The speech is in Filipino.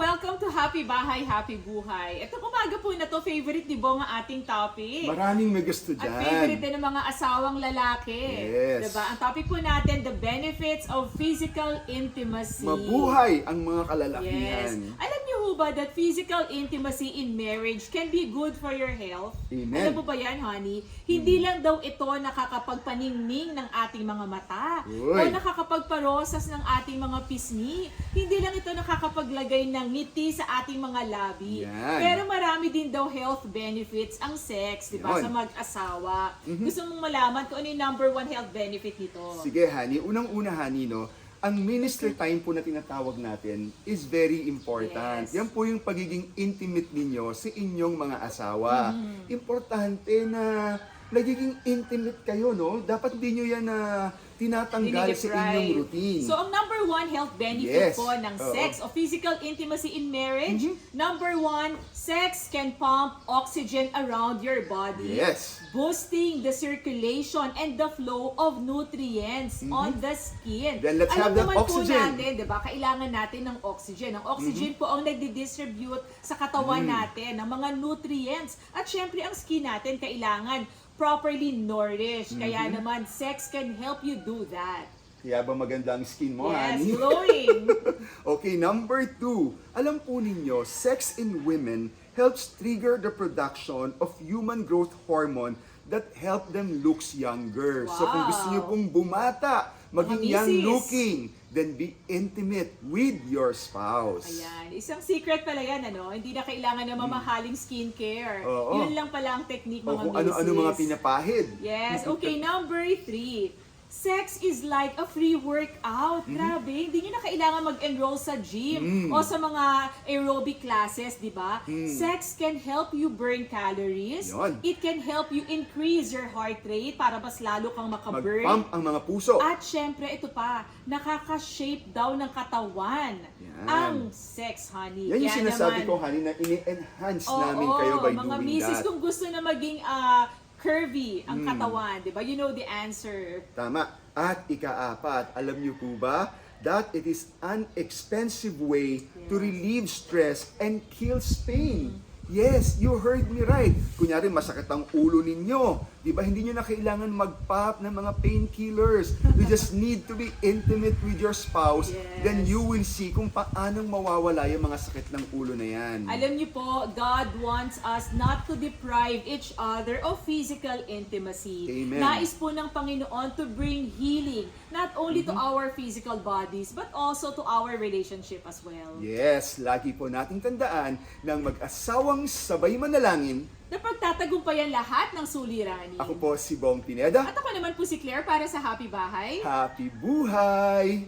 Welcome to Happy Bahay, Happy Buhay. Itong umaga po na to, favorite ni Bong ang ating topic. Maraming may gusto At dyan. favorite din ng mga asawang lalaki. Yes. Diba? Ang topic po natin, the benefits of physical intimacy. Mabuhay ang mga kalalakihan. Yes. Alam niyo ho ba that physical intimacy in marriage can be good for your health? Amen. Alam mo ba yan, honey? Hindi lang daw ito nakakapagpaningning ng ating mga mata o Uy. nakakapagparosas ng ating mga pisngi. Hindi lang ito nakakapaglagay ng ngiti sa ating mga labi. Yan. Pero marami din daw health benefits ang sex, di ba? Yun. Sa mag-asawa. Gusto mong malaman kung ano yung number one health benefit nito? Sige, honey. Unang-una, honey, no? Ang minister time po na tinatawag natin is very important. Yes. Yan po yung pagiging intimate ninyo sa inyong mga asawa. Importante na nagiging intimate kayo, no? Dapat hindi nyo yan na tinatanggal sa inyong routine. So, ang number one health benefit Yes. po ng Oo. sex o physical intimacy in marriage, number one, sex can pump oxygen around your body. Yes. Boosting the circulation and the flow of nutrients on the skin. Then let's have that naman oxygen. po natin, di ba? Kailangan natin ng oxygen. Ang oxygen po ang nagdi-distribute sa katawan natin ng mga nutrients. At syempre, ang skin natin kailangan properly nourished. Kaya naman, sex can help you do that. Kaya ba maganda ang skin mo, Yes, honey? glowing. Okay, number 2. Alam po ninyo, sex in women helps trigger the production of human growth hormone that help them looks younger. So kung gusto niyo pong bumata, maging Mga young misis. looking, then be intimate with your spouse. Ayan, isang secret pala yan, ano? Hindi na kailangan ng mamahaling skincare. Oo. Yun lang pala ang technique, O mga kung misis. ano-ano mga pinapahid. Yes, okay, number 3. Sex is like a free workout. Grabe, hindi nyo na kailangan mag-enroll sa gym o sa mga aerobic classes, di ba? Sex can help you burn calories. Yun. It can help you increase your heart rate para mas lalo kang makaburn. Mag-pump ang mga puso. At syempre, ito pa, nakaka-shape daw ng katawan Yan. ang sex, honey. Yan yung Kaya sinasabi naman, ko, honey, na ini-enhance oo, namin kayo by mga doing misis, that. kung gusto na maging curvy ang katawan, di ba? You know the answer. Tama. At ika-4, alam niyo po ba that it is an expensive way to relieve stress and kills pain? Yes, you heard me right. Kunyari, masakit ang ulo ninyo. Di ba? Hindi nyo na kailangan mag-pop ng mga painkillers. You just need to be intimate with your spouse. Yes. Then you will see kung paanong mawawala yung mga sakit ng ulo na yan. Alam niyo po, God wants us not to deprive each other of physical intimacy. Amen. Nais po ng Panginoon to bring healing, not only to our physical bodies, but also to our relationship as well. Yes, lagi po nating tandaan ng mag-asawang sabay manalangin. Na pagtatagumpayan lahat ng suliranin. Ako po si Bong Pineda. At ako naman po si Claire para sa Happy Bahay. Happy buhay!